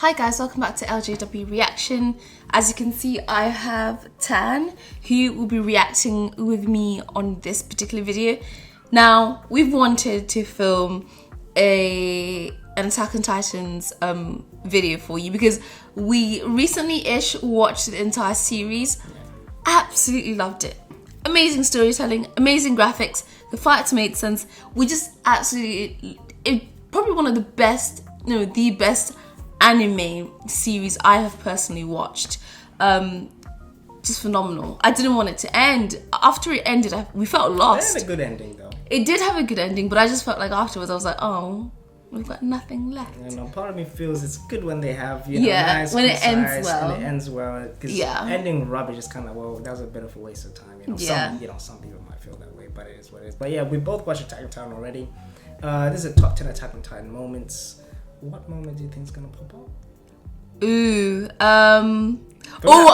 Hi guys, welcome back to L.J.W reaction. As you can see, I have Tan, who will be reacting with me on this particular video. Now, we've wanted to film an Attack on Titans video for you because we recently-ish watched the entire series. Absolutely loved it. Amazing storytelling, amazing graphics, the fights made sense. We just absolutely, probably one of the best, the best anime series I have personally watched. Just phenomenal. I didn't want it to end. After it ended, we felt lost. It had a good ending though. It did have a good ending, but I just felt like afterwards I was like, oh, we've got nothing left. Part of me feels it's good when they have nice, when it ends well. When it ends well, because ending rubbish is kind of that was a bit of a waste of time. Some people might feel that way, but it is what it is. But yeah, we both watched Attack on Titan already. This is a top 10 Attack on Titan moments. What moment do you think is gonna pop up?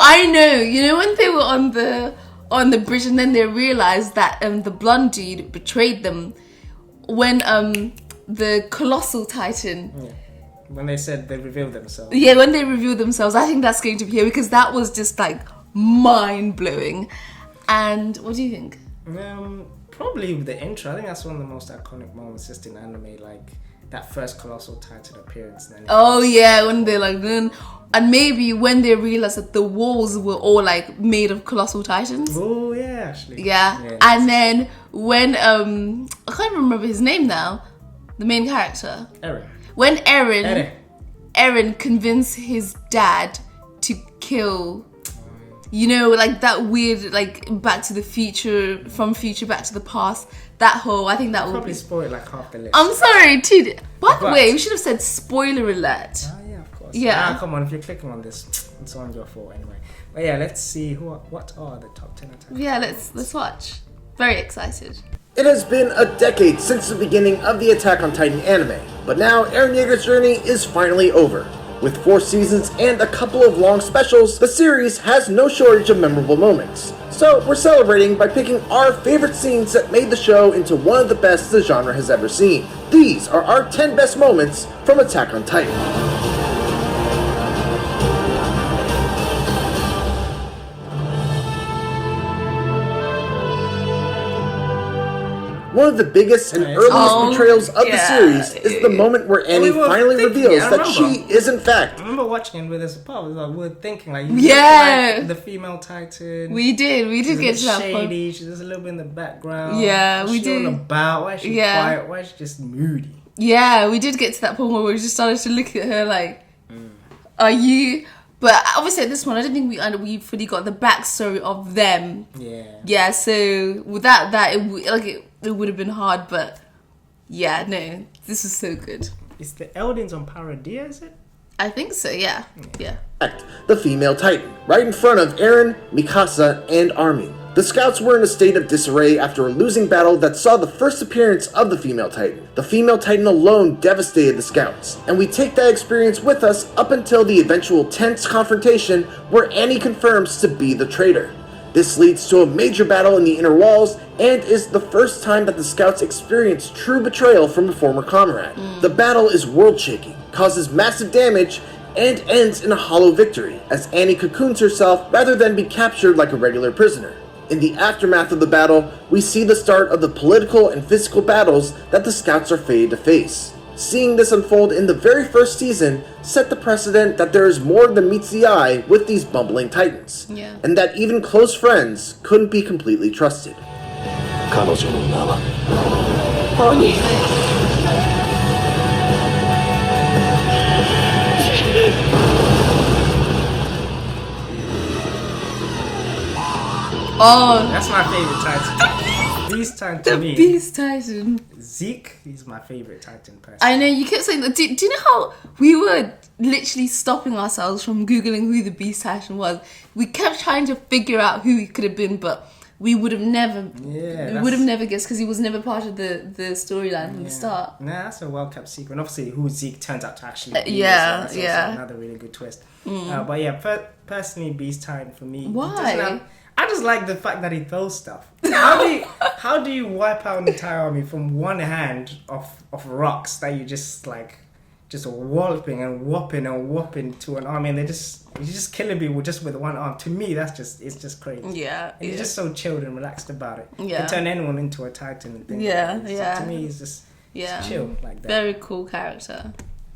I know. You know when they were on the bridge and then they realized that the blonde dude betrayed them when the colossal titan. Yeah. When they said they revealed themselves. Yeah, when they revealed themselves, I think that's going to be here because that was just like mind blowing. And what do you think? Probably the intro. I think that's one of the most iconic moments just in anime, like that first colossal titan appearance. Then when they're like, and maybe when they realized that the walls were all like made of colossal titans. Oh yeah, actually. Yeah. And then when I can't remember his name now, the main character. Eren. When Eren convinced his dad to kill, like that weird, like Back to the Future, from future back to the past. That whole, I think that will probably spoil like half the list. I'm sorry, dude. By the way, we should have said spoiler alert. Yeah, of course. Yeah. Come on, if you're clicking on this, it's on your fault anyway. But yeah, let's see what are the top 10 attacks. Yeah, let's watch. Very excited. It has been a decade since the beginning of the Attack on Titan anime, but now Eren Yeager's journey is finally over. With 4 seasons and a couple of long specials, the series has no shortage of memorable moments. So we're celebrating by picking our favorite scenes that made the show into one of the best the genre has ever seen. These are our 10 best moments from Attack on Titan. One of the biggest and earliest betrayals of the series is the moment where Annie finally reveals that she is in fact. I remember watching it with us apart. We were thinking like, the female Titan. We did get to that point. Shady. She's just a little bit in the background. Yeah, we did. Why is she quiet? Why is she just moody? Yeah, we did get to that point where we just started to look at her like, are you? But obviously at this point, I don't think we fully got the backstory of them. Yeah. Yeah. So without that, it would have been hard. But yeah, no, this is so good. Is the Eldins on Paradia? Is it? I think so. Yeah. Yeah. The female Titan, right in front of Eren, Mikasa, and Armin. The scouts were in a state of disarray after a losing battle that saw the first appearance of the female Titan. The female Titan alone devastated the scouts, and we take that experience with us up until the eventual tense confrontation where Annie confirms to be the traitor. This leads to a major battle in the inner walls and is the first time that the scouts experience true betrayal from a former comrade. The battle is world-shaking, causes massive damage, and ends in a hollow victory, as Annie cocoons herself rather than be captured like a regular prisoner. In the aftermath of the battle, we see the start of the political and physical battles that the scouts are fated to face. Seeing this unfold in the very first season set the precedent that there is more than meets the eye with these bumbling titans, and that even close friends couldn't be completely trusted. Oh, that's my favorite Titan. Beast Titan to me. Beast Titan. Zeke, he's my favorite Titan person. I know, you kept saying that. Do you know how we were literally stopping ourselves from Googling who the Beast Titan was? We kept trying to figure out who he could have been, but we would have never guessed because he was never part of the storyline from the start. Nah, that's a well-kept secret. And obviously who Zeke turns out to actually be. Yeah. Another really good twist. But yeah, personally, Beast Titan for me. Why? I just like the fact that he throws stuff. How do you wipe out an entire army from one hand of rocks that you just like just walloping and whopping to an army, and he's just killing people just with one arm. To me, it's just crazy. Yeah. And he's just so chilled and relaxed about it. Yeah. Can turn anyone into a Titan and things. Yeah, like yeah. So to me, he's just chill like that. Very cool character.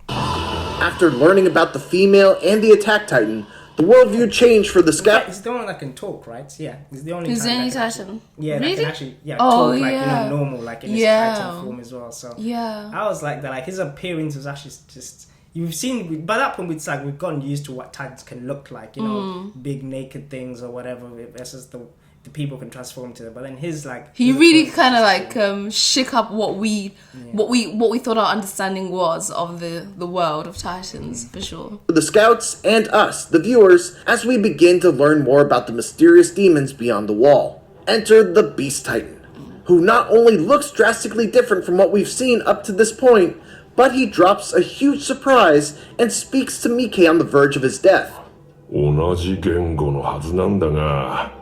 After learning about the female and the Attack Titan, the worldview changed for the Scout. He's the one that can talk, right? Yeah, he's the only. He's the only Titan. Yeah, really? that can actually talk like normal, like in his Titan form as well. So I was like that. Like his appearance was actually just. You've seen by that point, it's like we've gotten used to what Titans can look like. You know, big naked things or whatever. Versus the people can transform to them. But then his like he really kind of like shook up what we thought our understanding was of the world of Titans for sure. The Scouts and us, the viewers, as we begin to learn more about the mysterious demons beyond the wall. Enter the Beast Titan, who not only looks drastically different from what we've seen up to this point, but he drops a huge surprise and speaks to Mickey on the verge of his death. 同じ言語のはずなんだが、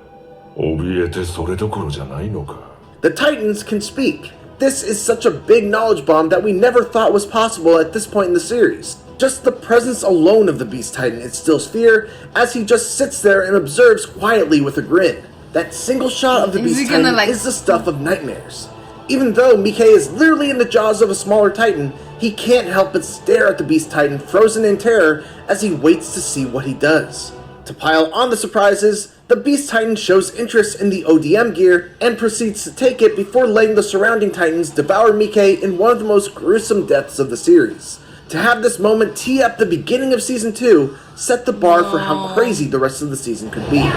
怯えてそれどころじゃないのか。The Titans can speak. This is such a big knowledge bomb that we never thought was possible at this point in the series. Just the presence alone of the Beast Titan instills fear as he just sits there and observes quietly with a grin. That single shot of the Beast Titan is the stuff of nightmares. Even though Mickey is literally in the jaws of a smaller Titan, he can't help but stare at the Beast Titan frozen in terror as he waits to see what he does. To pile on the surprises, the Beast Titan shows interest in the ODM gear and proceeds to take it before letting the surrounding Titans devour Mickey in one of the most gruesome deaths of the series. To have this moment tee up the beginning of Season 2 set the bar for how crazy the rest of the season could be.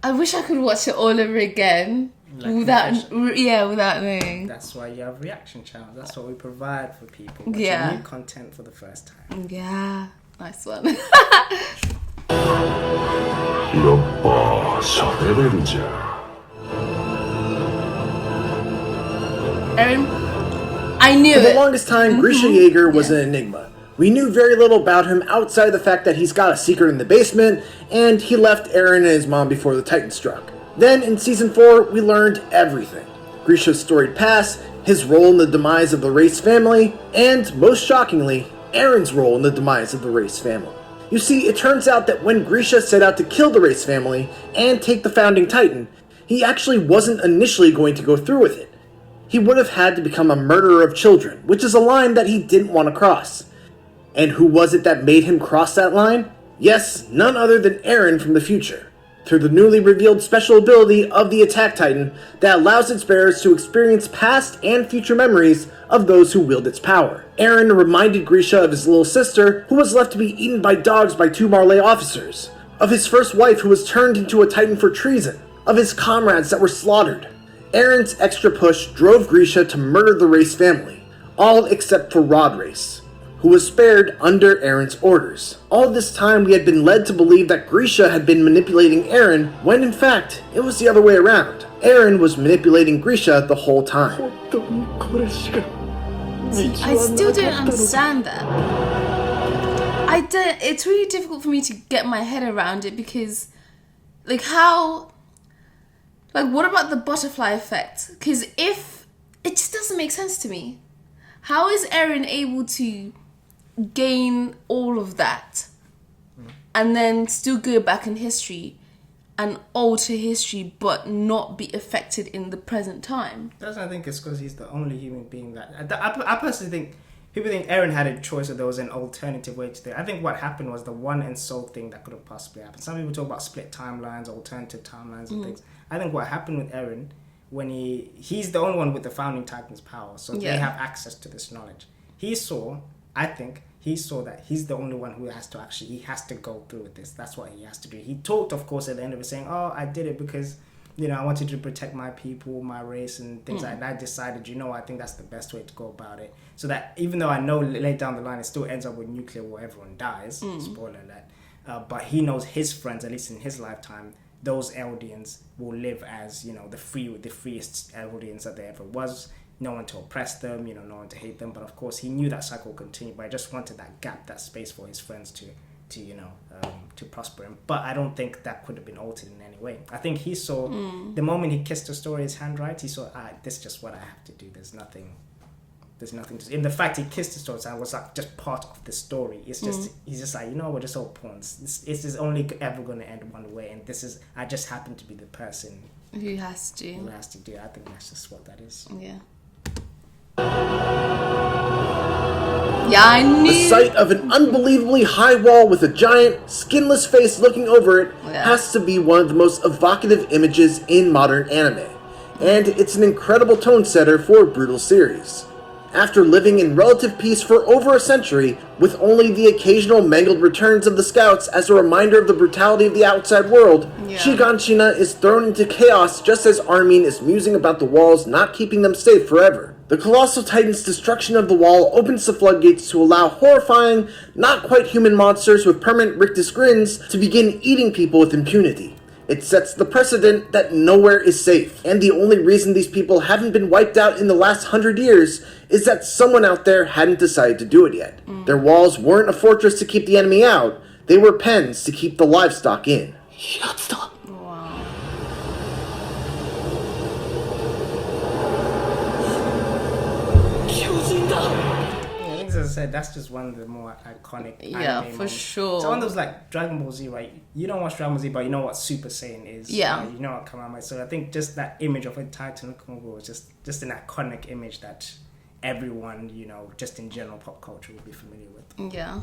I wish I could watch it all over again. Like without knowing. That's why you have reaction channels. That's what we provide for people. Yeah. New content for the first time. Yeah. Nice one. やっぱ喋れるじゃん。 Aaron, I knew For the it. longest time, Grisha Jaeger was an enigma. We knew very little about him outside of the fact that he's got a secret in the basement, and he left Eren and his mom before the Titan struck. Then, in Season 4, we learned everything. Grisha's storied past, his role in the demise of the Race family, and, most shockingly, Eren's role in the demise of the Race family. You see, it turns out that when Grisha set out to kill the Race family and take the founding Titan, he actually wasn't initially going to go through with it. He would have had to become a murderer of children, which is a line that he didn't want to cross. And who was it that made him cross that line? Yes, none other than Eren from the future. Through the newly revealed special ability of the Attack Titan that allows its bearers to experience past and future memories of those who wield its power. Eren reminded Grisha of his little sister, who was left to be eaten by dogs by 2 Marley officers, of his first wife who was turned into a Titan for treason, of his comrades that were slaughtered. Eren's extra push drove Grisha to murder the Race family, all except for Rod Race, who was spared under Eren's orders. All this time we had been led to believe that Grisha had been manipulating Eren, when in fact, it was the other way around. Eren was manipulating Grisha the whole time. See, I still don't understand that. It's really difficult for me to get my head around it because, what about the butterfly effect? Because if, it just doesn't make sense to me. How is Eren able to gain all of that and then still go back in history and alter history but not be affected in the present time? I think it's because he's the only human being that... I personally think people think Eren had a choice or there was an alternative way to do it. I think what happened was the one and sole thing that could have possibly happened. Some people talk about split timelines, alternative timelines and things. I think what happened with Eren, when he's the only one with the founding Titan's power, so they have access to this knowledge. He saw that he's the only one who has to go through with this. That's what he has to do. He talked, of course, at the end of it saying, oh, I did it because, I wanted to protect my people, my race and things like that. I decided, I think that's the best way to go about it. So that even though I know later down the line it still ends up with nuclear war, everyone dies, spoiler alert, but he knows his friends, at least in his lifetime, those Eldians will live as, the freest Eldians that there ever was. No one to oppress them, no one to hate them. But of course, he knew that cycle would continue. But I just wanted that gap, that space for his friends to prosper him. But I don't think that could have been altered in any way. I think he saw the moment he kissed the story's hand, right? He saw, this is just what I have to do. There's nothing There's nothing to. And the fact he kissed his daughter was like just part of the story. It's just he's just like, we're just all pawns. This is only ever going to end one way, and I just happen to be the person who has to do. I think that's just what that is. Yeah. Yeah, I knew. The sight of an unbelievably high wall with a giant, skinless face looking over it has to be one of the most evocative images in modern anime, and it's an incredible tone setter for a brutal series. After living in relative peace for over a century, with only the occasional mangled returns of the scouts as a reminder of the brutality of the outside world, Shiganshina is thrown into chaos just as Armin is musing about the walls not keeping them safe forever. The Colossal Titan's destruction of the wall opens the floodgates to allow horrifying, not quite human monsters with permanent rictus grins to begin eating people with impunity. It sets the precedent that nowhere is safe, and the only reason these people haven't been wiped out in the last 100 years is that someone out there hadn't decided to do it yet. Their walls weren't a fortress to keep the enemy out, they were pens to keep the livestock in. Wow. As I said, that's just one of the more iconic anime for moments. sure. So one of those like Dragon Ball Z, right? You don't watch Dragon Ball Z, but you know what Super Saiyan is. Yeah. You know what Kamehameha. So I think just that image of a Titan Kongo is just an iconic image that everyone, just in general pop culture will be familiar with. Yeah.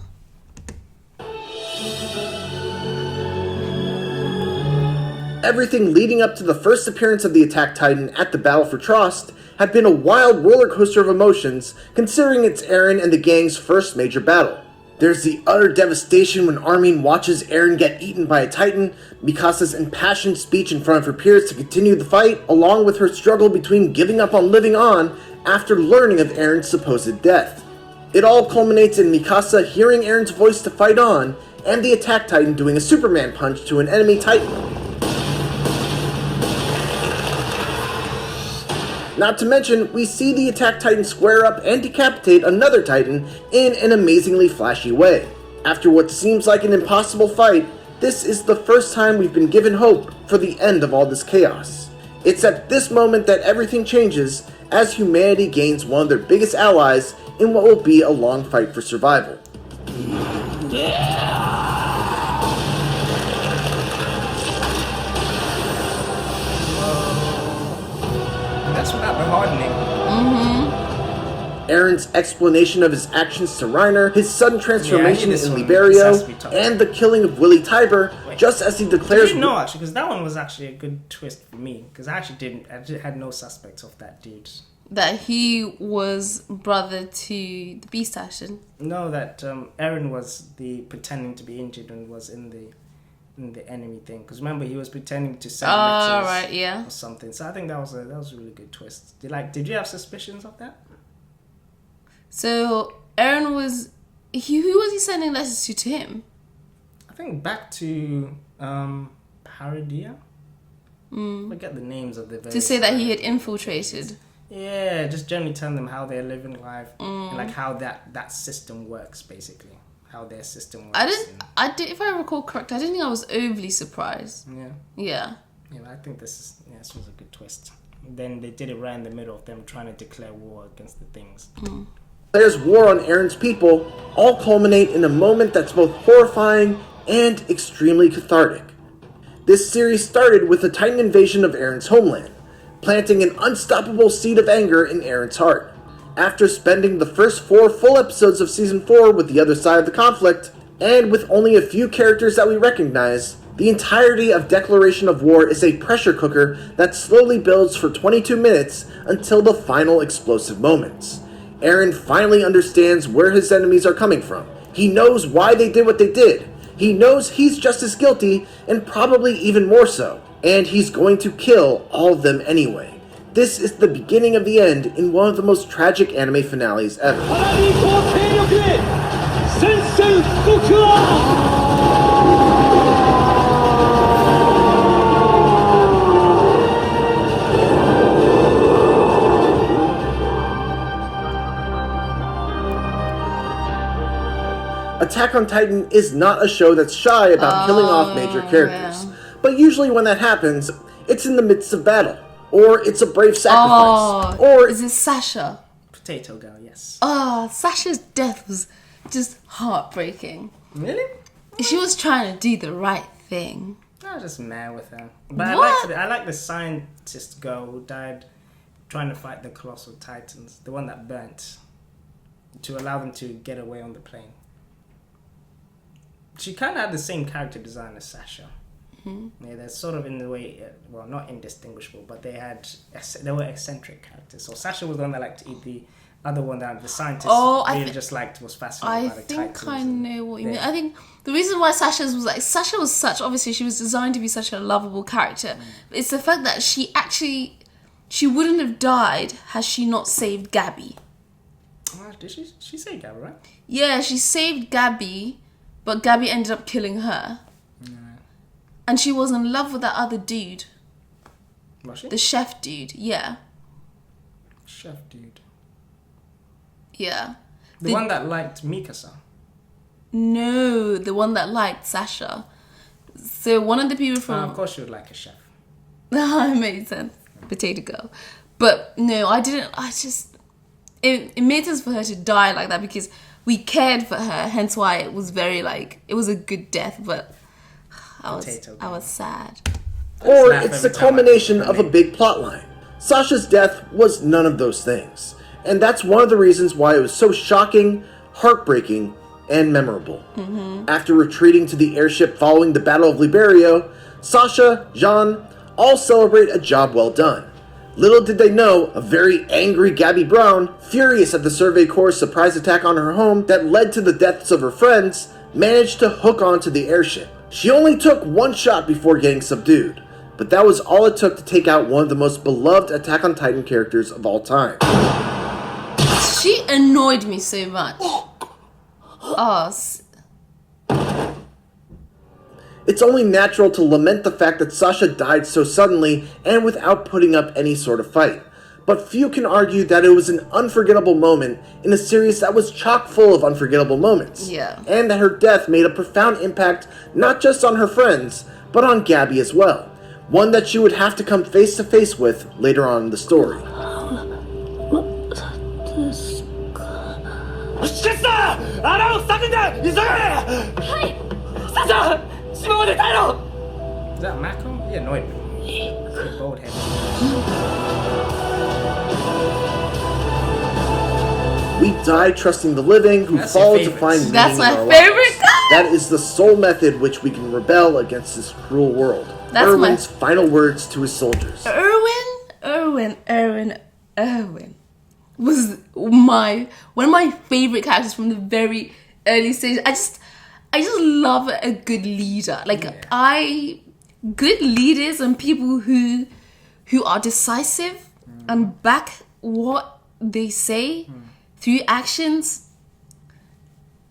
Everything leading up to the first appearance of the Attack Titan at the Battle for Trost had been a wild roller coaster of emotions, considering it's Eren and the gang's first major battle. There's the utter devastation when Armin watches Eren get eaten by a Titan, Mikasa's impassioned speech in front of her peers to continue the fight, along with her struggle between giving up on living on after learning of Eren's supposed death. It all culminates in Mikasa hearing Eren's voice to fight on, and the Attack Titan doing a Superman punch to an enemy Titan. Not to mention, we see the Attack Titan square up and decapitate another Titan in an amazingly flashy way. After what seems like an impossible fight, this is the first time we've been given hope for the end of all this chaos. It's at this moment that everything changes as humanity gains one of their biggest allies in what will be a long fight for survival. That's without the hardening. Eren's explanation of his actions to Reiner, his sudden transformation in Liberio, and the killing of Willy Tybur, just as he declares... I didn't know, actually, because that one was actually a good twist for me, because I had no suspects of that dude. That he was brother to the Beast Ashen? No, that Eren was pretending to be injured and was in the enemy thing, because remember he was pretending to send letters or something. So I think that was a really good twist. Did you have suspicions of that? So Eren was who was he sending letters to him? I think back to Paradia. Forget the names of the to say that he had infiltrated. Yeah, just generally telling them how they're living life and like how that system works, basically. How their system works. If I recall correctly, I didn't think I was overly surprised. Yeah. I think this was a good twist. Then they did it right in the middle of them trying to declare war against the things. There's war on Eren's people, all culminate in a moment that's both horrifying and extremely cathartic. This series started with the Titan invasion of Eren's homeland, planting an unstoppable seed of anger in Eren's heart. After spending the first 4 full episodes of Season 4 with the other side of the conflict, and with only a few characters that we recognize, the entirety of Declaration of War is a pressure cooker that slowly builds for 22 minutes until the final explosive moments. Eren finally understands where his enemies are coming from. He knows why they did what they did. He knows he's just as guilty, and probably even more so, and he's going to kill all of them anyway. This is the beginning of the end in one of the most tragic anime finales ever. Attack on Titan is not a show that's shy about killing off major characters, but usually when that happens, it's in the midst of battle. Or it's a brave sacrifice. Or is it Sasha? Potato Girl, yes. Sasha's death was just heartbreaking. Really? She was trying to do the right thing. I was just mad with her. But I like the scientist girl who died trying to fight the colossal titans. The one that burnt. To allow them to get away on the plane. She kind of had the same character design as Sasha. Mm-hmm. Yeah, they're sort of in the way, well, not indistinguishable, but they were eccentric characters. So Sasha was the one that liked to eat. The other one that the scientist just liked was fascinated by the titans. I know what you mean. I think the reason why Sasha was such, obviously she was designed to be such a lovable character. But it's the fact that she wouldn't have died had she not saved Gabby. Did she saved Gabby, right? Yeah, she saved Gabby, but Gabby ended up killing her. Yeah. And she was in love with that other dude. Was she? The chef dude, yeah. Chef dude. Yeah. The one that liked Mikasa? No, the one that liked Sasha. So one of the people from... of course she would like a chef. It made sense. Potato Girl. But no, I didn't... It made sense for her to die like that because we cared for her, hence why it was very it was a good death, but I was sad. Or it's the culmination of a big plot line. Sasha's death was none of those things. And that's one of the reasons why it was so shocking, heartbreaking, and memorable. Mm-hmm. After retreating to the airship following the Battle of Liberio, Sasha, Jean, all celebrate a job well done. Little did they know, a very angry Gabby Brown, furious at the Survey Corps' surprise attack on her home that led to the deaths of her friends, managed to hook onto the airship. She only took one shot before getting subdued, but that was all it took to take out one of the most beloved Attack on Titan characters of all time. She annoyed me so much. It's only natural to lament the fact that Sasha died so suddenly and without putting up any sort of fight. But few can argue that it was an unforgettable moment in a series that was chock full of unforgettable moments. Yeah. And that her death made a profound impact not just on her friends, but on Gabby as well. One that she would have to come face to face with later on in the story. Is that Mako? He annoyed me. Bold head. We die trusting the living who fall to find meaning That's in my our favorite lives. That is the sole method which we can rebel against this cruel world. Erwin's final words to his soldiers. Erwin was one of my favorite characters from the very early stages. I just love a good leader. Good leaders and people who are decisive and back what they say through actions.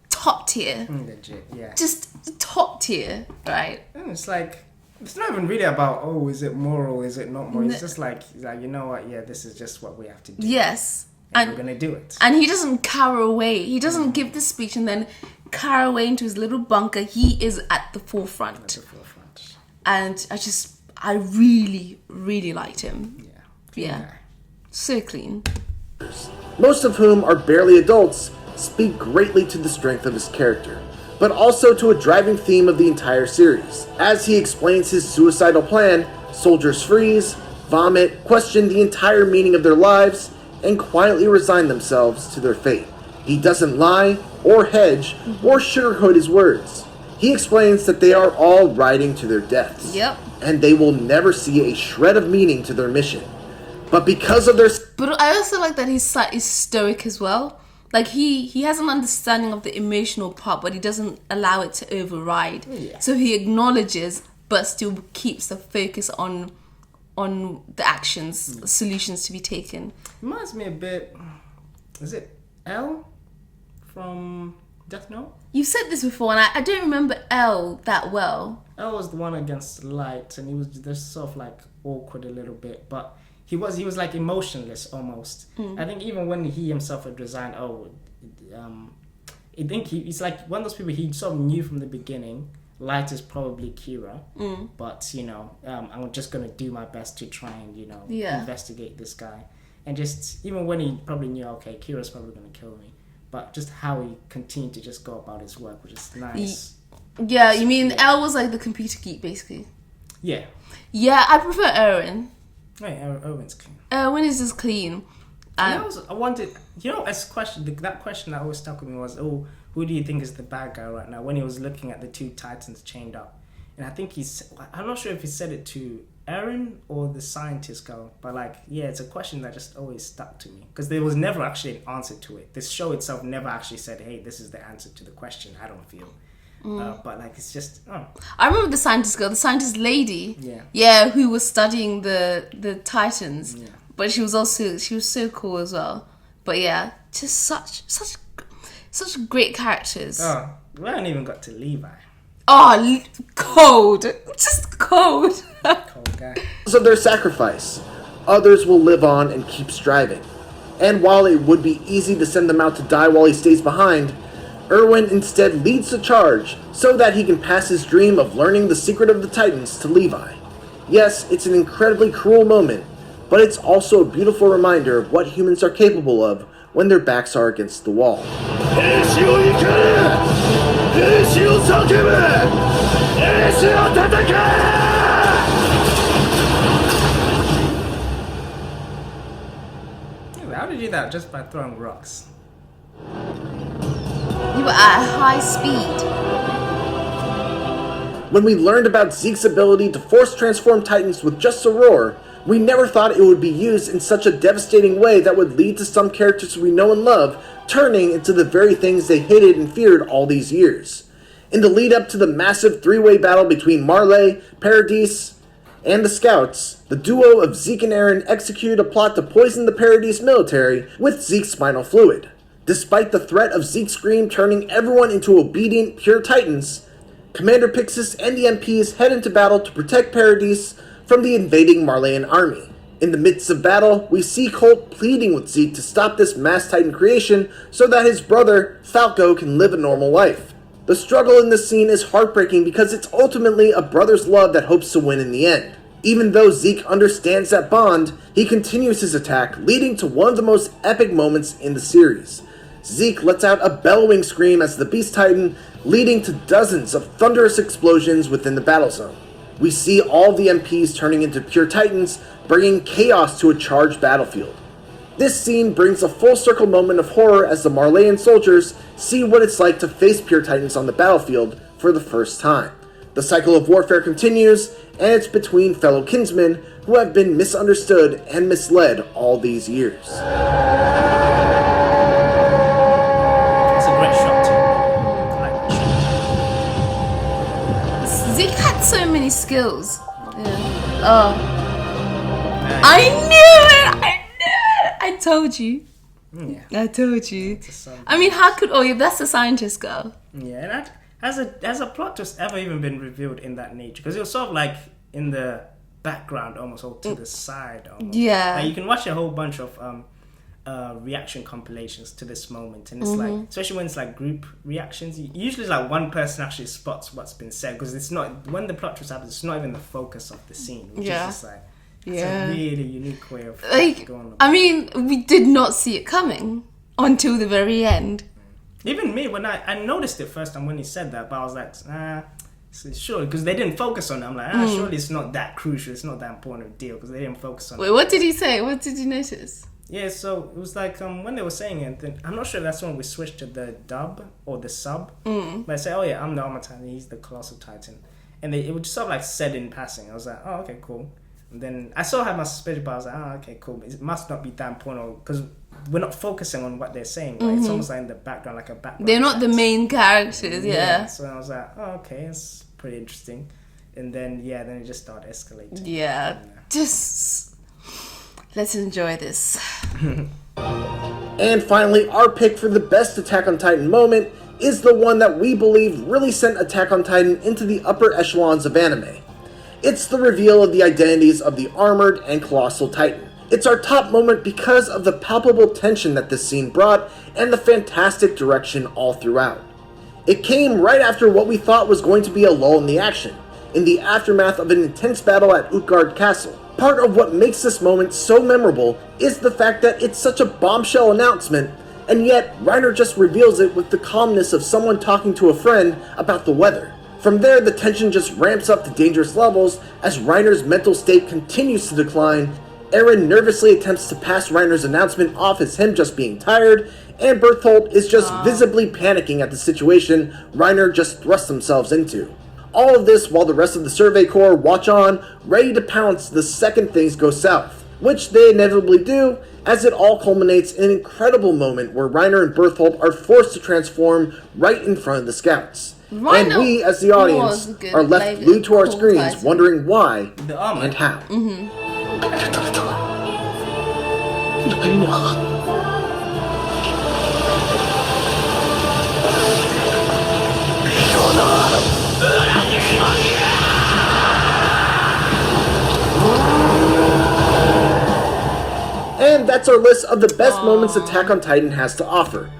Top tier. Legit, yeah. Just top tier, right? And it's not even really about, is it moral, is it not moral? It's just like, you know what, yeah, this is just what we have to do. Yes. And we're going to do it. And he doesn't cower away. He doesn't give the speech and then cower away into his little bunker. He is at the forefront. And I really, really liked him. Yeah. So clean. Most of whom are barely adults, speak greatly to the strength of his character, but also to a driving theme of the entire series. As he explains his suicidal plan, soldiers freeze, vomit, question the entire meaning of their lives, and quietly resign themselves to their fate. He doesn't lie, or hedge, or sugarcoat his words. He explains that they are all riding to their deaths. Yep. And they will never see a shred of meaning to their mission. But because of their... But I also like that he's slightly stoic as well. He has an understanding of the emotional part, but he doesn't allow it to override. Yeah. So he acknowledges, but still keeps the focus on the actions, solutions to be taken. Reminds me a bit... Is it L from Death Note? You've said this before, and I don't remember L that well. L was the one against Light, and he was just sort of awkward a little bit, but... He was emotionless almost. I think even when he himself had resigned, I think he's like one of those people he sort of knew from the beginning. Light is probably Kira, but I'm just gonna do my best to try and investigate this guy. and just even when he probably knew, okay, Kira's probably gonna kill me, but just how he continued to just go about his work, which is nice. Yeah, you mean L was like the computer geek, basically? Yeah. Yeah, I prefer Erwin. Right, Erwin's clean. Erwin is just clean. I wanted, that question that always stuck with me was, who do you think is the bad guy right now? When he was looking at the two Titans chained up, and I think I'm not sure if he said it to Eren or the scientist girl, but it's a question that just always stuck to me because there was never actually an answer to it. This show itself never actually said, "Hey, this is the answer to the question." I don't feel. But it's just I remember the scientist girl, the scientist lady, who was studying the Titans, but she was so cool as well. But yeah, just such great characters. We haven't even got to Levi. Cold, just cold. Cold guy. Because of their sacrifice, others will live on and keep striving. And while it would be easy to send them out to die while he stays behind, Erwin instead leads the charge so that he can pass his dream of learning the secret of the Titans to Levi. Yes, it's an incredibly cruel moment, but it's also a beautiful reminder of what humans are capable of when their backs are against the wall. How did you do that just by throwing rocks? You were at high speed. When we learned about Zeke's ability to force transform Titans with just a roar, we never thought it would be used in such a devastating way that would lead to some characters we know and love turning into the very things they hated and feared all these years. In the lead up to the massive three-way battle between Marley, Paradis, and the Scouts, the duo of Zeke and Eren executed a plot to poison the Paradis military with Zeke's spinal fluid. Despite the threat of Zeke's scream turning everyone into obedient, pure Titans, Commander Pixis and the MPs head into battle to protect Paradis from the invading Marleyan army. In the midst of battle, we see Colt pleading with Zeke to stop this mass Titan creation so that his brother, Falco, can live a normal life. The struggle in this scene is heartbreaking because it's ultimately a brother's love that hopes to win in the end. Even though Zeke understands that bond, he continues his attack, leading to one of the most epic moments in the series. Zeke lets out a bellowing scream as the Beast Titan, leading to dozens of thunderous explosions within the battle zone. We see all the MPs turning into pure Titans, bringing chaos to a charged battlefield. This scene brings a full circle moment of horror as the Marleyan soldiers see what it's like to face pure Titans on the battlefield for the first time. The cycle of warfare continues, and it's between fellow kinsmen who have been misunderstood and misled all these years. It's a great shot too. Zeke had so many skills. I knew it! I told you. Yeah. I told you. I mean, how could... that's the scientist girl. Yeah, and has a plot twist ever even been revealed in that nature? Because it was sort of like in the background almost, or to the side almost. Yeah. Like you can watch a whole bunch of reaction compilations to this moment, and it's like, especially when it's like group reactions, usually it's like one person actually spots what's been said, because it's not, when the plot twist happens, it's not even the focus of the scene, which is just like, it's a really unique way of going about. I mean, we did not see it coming until the very end. Even me, when I noticed it first time when he said that, but I was like, sure, because they didn't focus on it. I'm like, surely it's not that crucial, it's not that important a deal, because they didn't focus on it. Wait, what did he say? What did you notice? Yeah, so it was like when they were saying it, then I'm not sure if that's when we switched to the dub or the sub. But I say, oh yeah, I'm the Armor Titan, he's the Colossal Titan. And it was sort of like said in passing. I was like, oh, okay, cool. And then I still had my suspicion, but I was like, oh, okay, cool. It must not be that important, because we're not focusing on what they're saying. Right? It's almost like in the background, like a background. They're not the main characters, yeah. So I was like, oh, okay, it's pretty interesting. And then, then it just started escalating. Yeah, just let's enjoy this. And finally, our pick for the best Attack on Titan moment is the one that we believe really sent Attack on Titan into the upper echelons of anime. It's the reveal of the identities of the Armored and Colossal Titan. It's our top moment because of the palpable tension that this scene brought and the fantastic direction all throughout. It came right after what we thought was going to be a lull in the action, in the aftermath of an intense battle at Utgard Castle. Part of what makes this moment so memorable is the fact that it's such a bombshell announcement, and yet Reiner just reveals it with the calmness of someone talking to a friend about the weather. From there, the tension just ramps up to dangerous levels as Reiner's mental state continues to decline. Eren nervously attempts to pass Reiner's announcement off as him just being tired, and Bertholdt is just visibly panicking at the situation Reiner just thrust themselves into. All of this while the rest of the Survey Corps watch on, ready to pounce the second things go south, which they inevitably do, as it all culminates in an incredible moment where Reiner and Bertholdt are forced to transform right in front of the scouts. And we, as the audience, are left glued to our screens wondering why and how. And that's our list of the best moments Attack on Titan has to offer.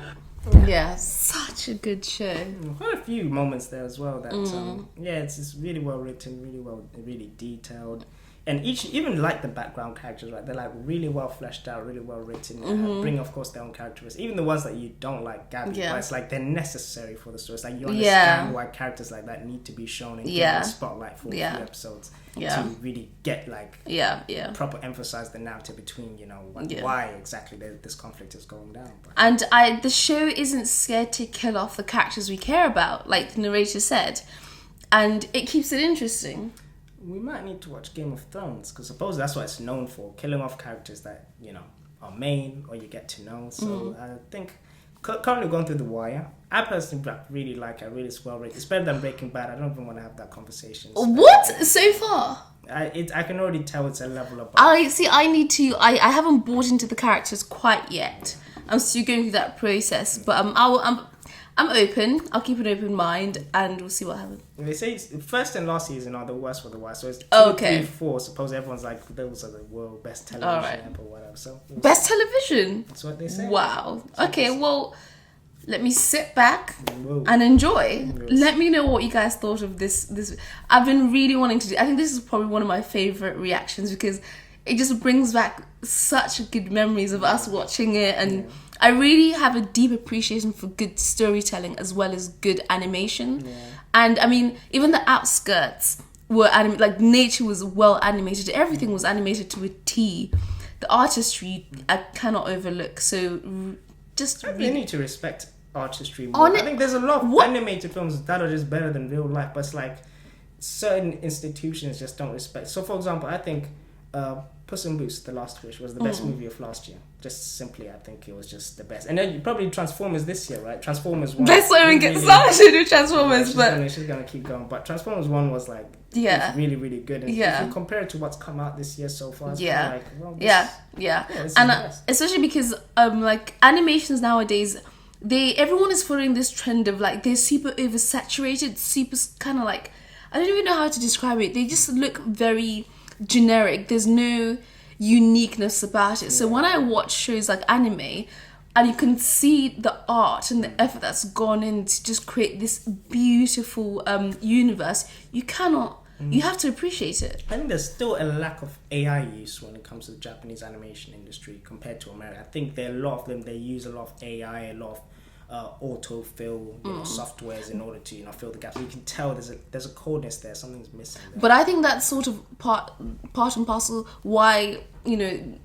Yeah, such a good show. Quite a few moments there as well. That it's really well written, really detailed, and even like the background characters, right? They're like really well fleshed out, really well written. Bring of course their own characteristics, even the ones that you don't like, Gabby. Yeah. But it's like they're necessary for the story. It's like you understand why characters like that need to be shown and given a spotlight for a few episodes to really get proper emphasize the narrative between why exactly this conflict is going down. And the show isn't scared to kill off the characters we care about, like the narrator said, and it keeps it interesting. We might need to watch Game of Thrones, because suppose that's what it's known for, killing off characters that are main or you get to know. So I think currently going through The Wire, I personally really like it. Really, it's well rated. It's better than Breaking Bad. I don't even want to have that conversation. What? So far? I can already tell it's a level above. I need to. I haven't bought into the characters quite yet. I'm still going through that process, but I'm open. I'll keep an open mind, and we'll see what happens. They say first and last season are the worst for The Wire, so it's 2, 3, 4. Suppose everyone's like, those are the world best television or whatever. So best television. That's what they say. Wow. Okay. Well, let me sit back and enjoy. Let me know what you guys thought of this. I've been really wanting to do. I think this is probably one of my favorite reactions because it just brings back such good memories of us watching it, and I really have a deep appreciation for good storytelling as well as good animation. And I mean, even the outskirts were like nature was well animated. Everything was animated to a T. The artistry I cannot overlook. So just really need to respect artistry more. I think there's a lot of animated films that are just better than real life, but it's like certain institutions just don't respect. So for example, I think Puss in Boots: The Last Wish was the best movie of last year. Just simply, I think it was just the best. And then probably Transformers this year, right? Transformers 1. Let's not even get started to do Transformers, she's gonna keep going. But Transformers 1 was like it's really, really good. And if you compare it to what's come out this year so far, it's like, well, and especially because like animations nowadays, everyone is following this trend of like they're super oversaturated, super kind of like, I don't even know how to describe it. They just look very generic. There's no uniqueness about it. So when I watch shows like anime, and you can see the art and the effort that's gone in to just create this beautiful universe, you have to appreciate it. I think there's still a lack of AI use when it comes to the Japanese animation industry compared to America. I think there are a lot of them, they use a lot of AI, a lot of autofill softwares in order to fill the gaps. You can tell there's a coldness there, something's missing there. But I think that's sort of part and parcel why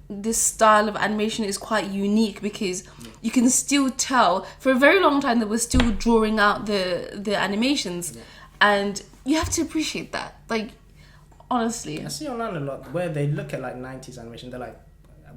this style of animation is quite unique, because you can still tell for a very long time that we're still drawing out the animations, and you have to appreciate that. Like, honestly, I see online a lot where they look at like 90s animation, they're like,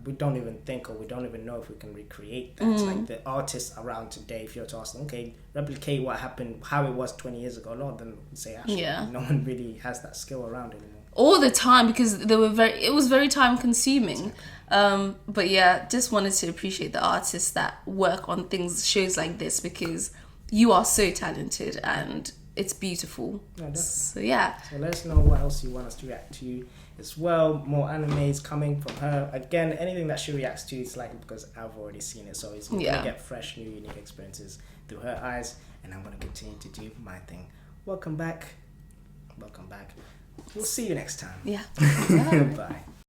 we don't even think, or we don't even know if we can recreate that. It's like the artists around today, if you're to ask them, okay, replicate what happened, how it was 20 years ago, a lot of them would say actually no one really has that skill around anymore. All the time, because it was very time consuming. But yeah, just wanted to appreciate the artists that work on shows like this, because you are so talented and it's beautiful. No, so yeah. So let us know what else you want us to react to as well. More animes coming from her. Again, anything that she reacts to, it's like because I've already seen it, so it's going to get fresh, new, unique experiences through her eyes, and I'm going to continue to do my thing. Welcome back. We'll see you next time. Yeah. Bye.